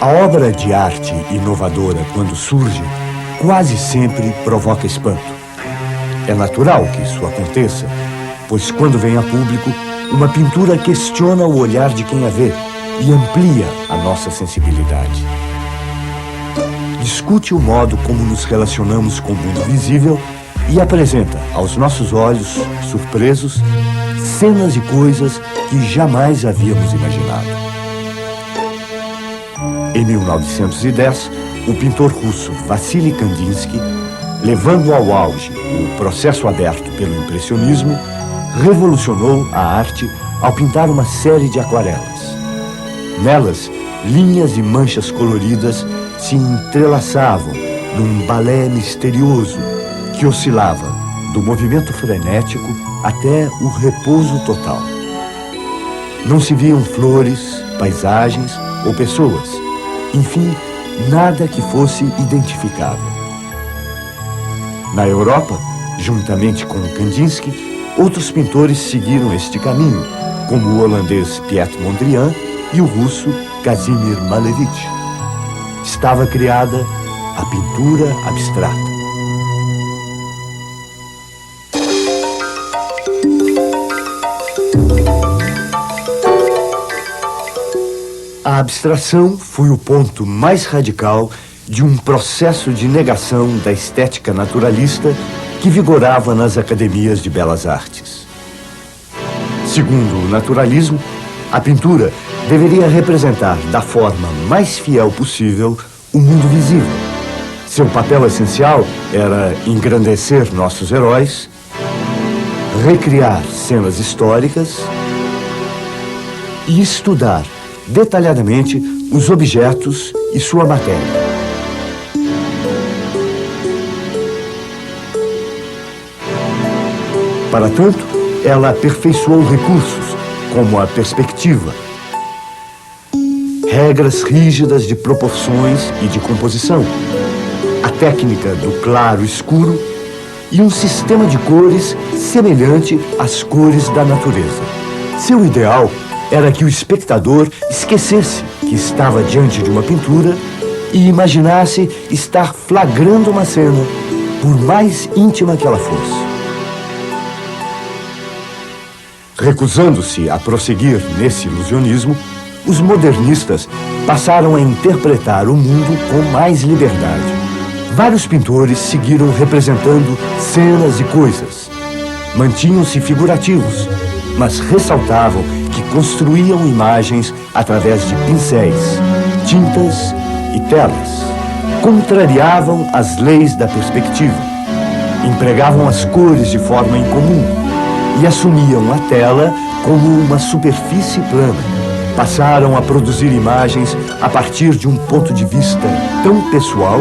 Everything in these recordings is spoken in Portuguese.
A obra de arte inovadora, quando surge, quase sempre provoca espanto. É natural que isso aconteça, pois quando vem a público, uma pintura questiona o olhar de quem a vê e amplia a nossa sensibilidade. Discute o modo como nos relacionamos com o mundo visível e apresenta aos nossos olhos, surpresos, cenas e coisas que jamais havíamos imaginado. Em 1910, o pintor russo Vassily Kandinsky, levando ao auge o processo aberto pelo impressionismo, revolucionou a arte ao pintar uma série de aquarelas. Nelas, linhas e manchas coloridas se entrelaçavam num balé misterioso que oscilava do movimento frenético até o repouso total. Não se viam flores, paisagens ou pessoas, enfim, nada que fosse identificável. Na Europa, juntamente com Kandinsky, outros pintores seguiram este caminho, como o holandês Piet Mondrian e o russo Kazimir Malevich. Estava criada a pintura abstrata. A abstração foi o ponto mais radical de um processo de negação da estética naturalista que vigorava nas academias de belas artes. Segundo o naturalismo, a pintura deveria representar da forma mais fiel possível o mundo visível. Seu papel essencial era engrandecer nossos heróis, recriar cenas históricas e estudar detalhadamente os objetos e sua matéria. Para tanto, ela aperfeiçoou recursos como a perspectiva, regras rígidas de proporções e de composição, a técnica do claro-escuro e um sistema de cores semelhante às cores da natureza. Seu ideal era que o espectador esquecesse que estava diante de uma pintura e imaginasse estar flagrando uma cena, por mais íntima que ela fosse. Recusando-se a prosseguir nesse ilusionismo, os modernistas passaram a interpretar o mundo com mais liberdade. Vários pintores seguiram representando cenas e coisas. Mantinham-se figurativos, mas ressaltavam que construíam imagens através de pincéis, tintas e telas. Contrariavam as leis da perspectiva. Empregavam as cores de forma incomum e assumiam a tela como uma superfície plana. Passaram a produzir imagens a partir de um ponto de vista tão pessoal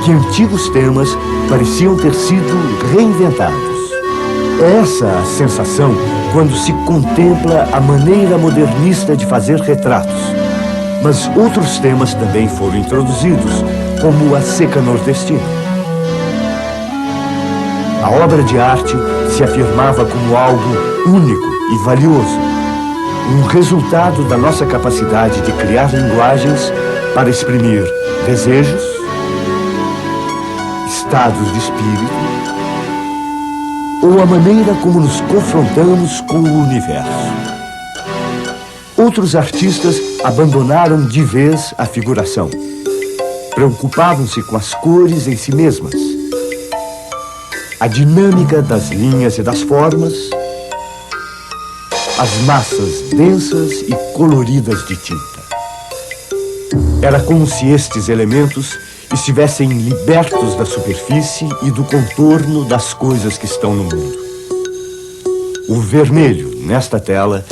que antigos temas pareciam ter sido reinventados. É essa a sensação quando se contempla a maneira modernista de fazer retratos. Mas outros temas também foram introduzidos, como a seca nordestina. A obra de arte se afirmava como algo único e valioso, um resultado da nossa capacidade de criar linguagens para exprimir desejos, estados de espírito, ou a maneira como nos confrontamos com o universo. Outros artistas abandonaram de vez a figuração. Preocupavam-se com as cores em si mesmas, a dinâmica das linhas e das formas, as massas densas e coloridas de tinta. Era como se estes elementos estivessem libertos da superfície e do contorno das coisas que estão no mundo. O vermelho, nesta tela,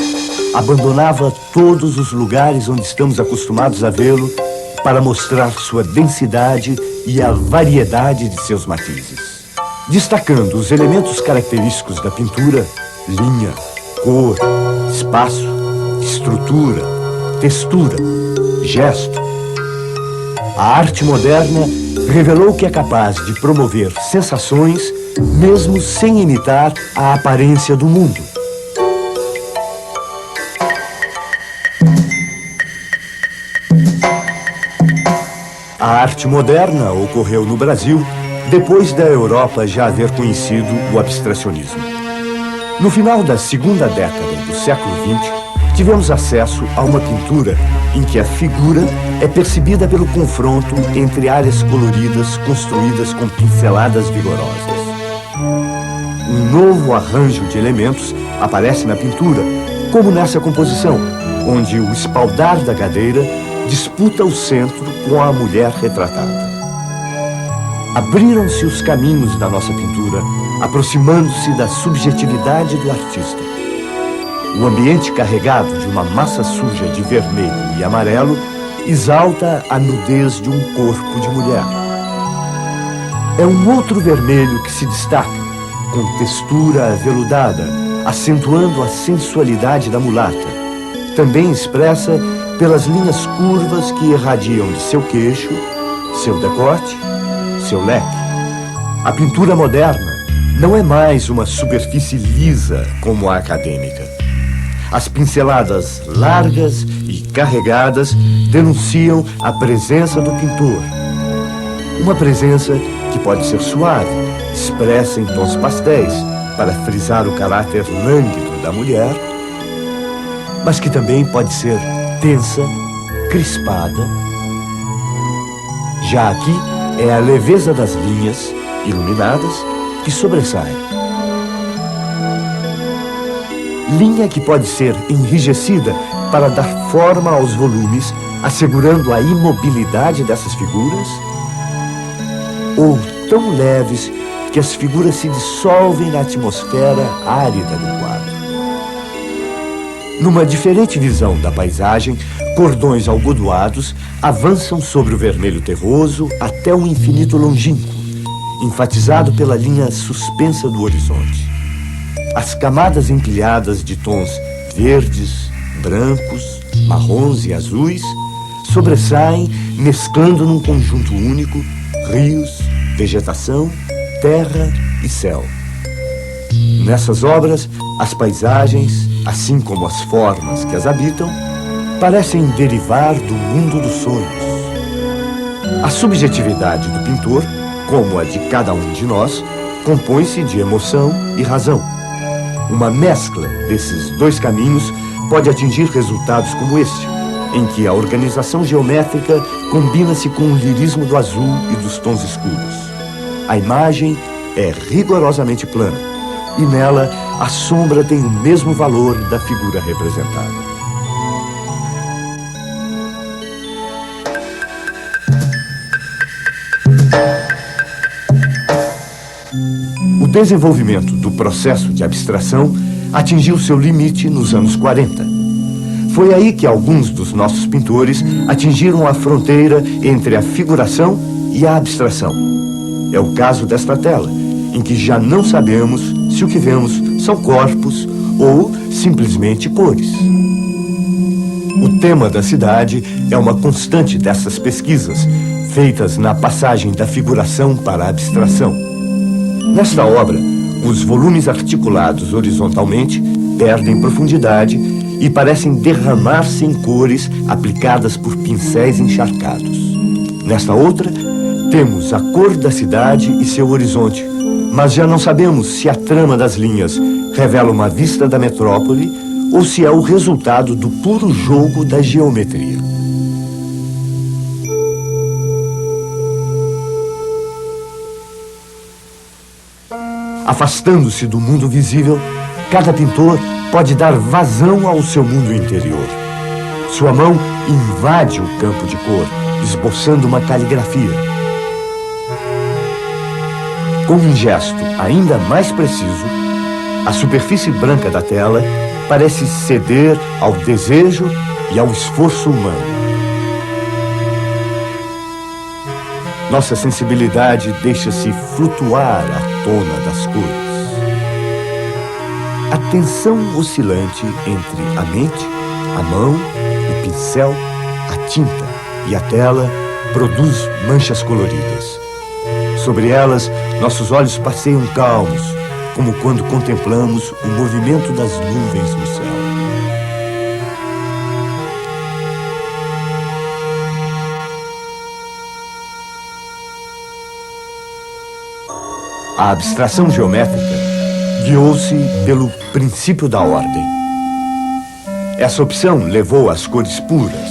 abandonava todos os lugares onde estamos acostumados a vê-lo para mostrar sua densidade e a variedade de seus matizes. Destacando os elementos característicos da pintura, linha, cor, espaço, estrutura, textura, gesto. A arte moderna revelou que é capaz de promover sensações mesmo sem imitar a aparência do mundo. A arte moderna ocorreu no Brasil depois da Europa já haver conhecido o abstracionismo. No final da segunda década do século XX, tivemos acesso a uma pintura em que a figura é percebida pelo confronto entre áreas coloridas construídas com pinceladas vigorosas. Um novo arranjo de elementos aparece na pintura, como nessa composição, onde o espaldar da cadeira disputa o centro com a mulher retratada. Abriram-se os caminhos da nossa pintura, aproximando-se da subjetividade do artista. O ambiente carregado de uma massa suja de vermelho e amarelo exalta a nudez de um corpo de mulher. É um outro vermelho que se destaca, com textura aveludada, acentuando a sensualidade da mulata, também expressa pelas linhas curvas que irradiam de seu queixo, seu decote, seu leque. A pintura moderna não é mais uma superfície lisa como a acadêmica. As pinceladas largas e carregadas denunciam a presença do pintor. Uma presença que pode ser suave, expressa em tons pastéis, para frisar o caráter lânguido da mulher, mas que também pode ser tensa, crispada. Já aqui é a leveza das linhas, iluminadas, que sobressai. Linha que pode ser enrijecida para dar forma aos volumes, assegurando a imobilidade dessas figuras, ou tão leves que as figuras se dissolvem na atmosfera árida do quadro. Numa diferente visão da paisagem, cordões algodoados avançam sobre o vermelho terroso até o infinito longínquo, enfatizado pela linha suspensa do horizonte. As camadas empilhadas de tons verdes, brancos, marrons e azuis sobressaem, mesclando num conjunto único rios, vegetação, terra e céu. Nessas obras, as paisagens, assim como as formas que as habitam, parecem derivar do mundo dos sonhos. A subjetividade do pintor, como a de cada um de nós, compõe-se de emoção e razão. Uma mescla desses dois caminhos pode atingir resultados como este, em que a organização geométrica combina-se com o lirismo do azul e dos tons escuros. A imagem é rigorosamente plana, e nela a sombra tem o mesmo valor da figura representada. O desenvolvimento do processo de abstração atingiu seu limite nos anos 40. Foi aí que alguns dos nossos pintores atingiram a fronteira entre a figuração e a abstração. É o caso desta tela, em que já não sabemos se o que vemos são corpos ou simplesmente cores. O tema da cidade é uma constante dessas pesquisas, feitas na passagem da figuração para a abstração. Nesta obra, os volumes articulados horizontalmente perdem profundidade e parecem derramar-se em cores aplicadas por pincéis encharcados. Nesta outra, temos a cor da cidade e seu horizonte, mas já não sabemos se a trama das linhas revela uma vista da metrópole ou se é o resultado do puro jogo da geometria. Afastando-se do mundo visível, cada pintor pode dar vazão ao seu mundo interior. Sua mão invade o campo de cor, esboçando uma caligrafia. Com um gesto ainda mais preciso, a superfície branca da tela parece ceder ao desejo e ao esforço humano. Nossa sensibilidade deixa-se flutuar à tona das cores. A tensão oscilante entre a mente, a mão, o pincel, a tinta e a tela produz manchas coloridas. Sobre elas, nossos olhos passeiam calmos, como quando contemplamos o movimento das nuvens no céu. A abstração geométrica guiou-se pelo princípio da ordem. Essa opção levou às cores puras,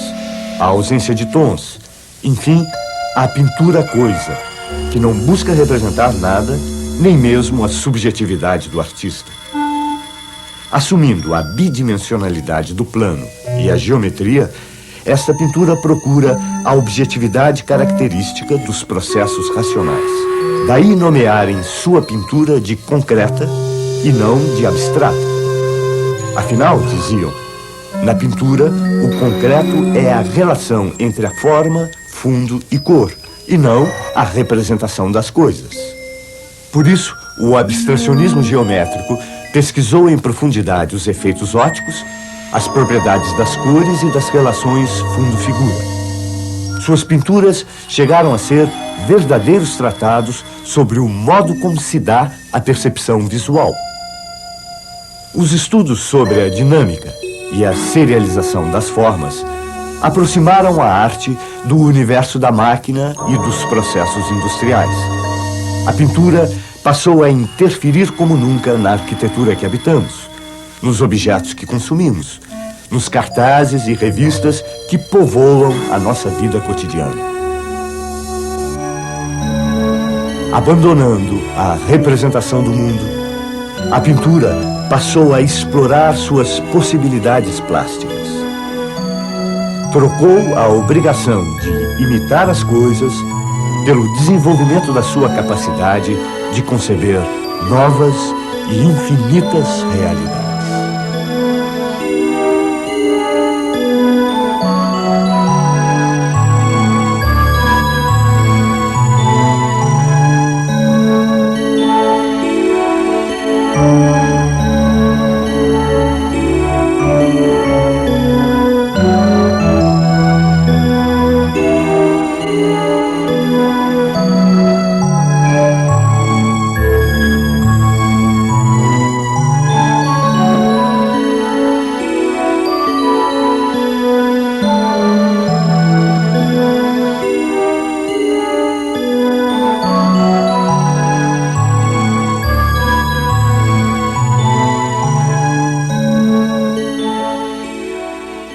à ausência de tons, enfim, à pintura coisa, que não busca representar nada, nem mesmo a subjetividade do artista. Assumindo a bidimensionalidade do plano e a geometria, esta pintura procura a objetividade característica dos processos racionais. Daí nomearem sua pintura de concreta e não de abstrata. Afinal, diziam, na pintura, o concreto é a relação entre a forma, fundo e cor, e não a representação das coisas. Por isso, o abstracionismo geométrico pesquisou em profundidade os efeitos ópticos, as propriedades das cores e das relações fundo-figura. Suas pinturas chegaram a ser verdadeiros tratados sobre o modo como se dá a percepção visual. Os estudos sobre a dinâmica e a serialização das formas aproximaram a arte do universo da máquina e dos processos industriais. A pintura passou a interferir como nunca na arquitetura que habitamos, nos objetos que consumimos, nos cartazes e revistas que povoam a nossa vida cotidiana. Abandonando a representação do mundo, a pintura passou a explorar suas possibilidades plásticas. Trocou a obrigação de imitar as coisas pelo desenvolvimento da sua capacidade de conceber novas e infinitas realidades.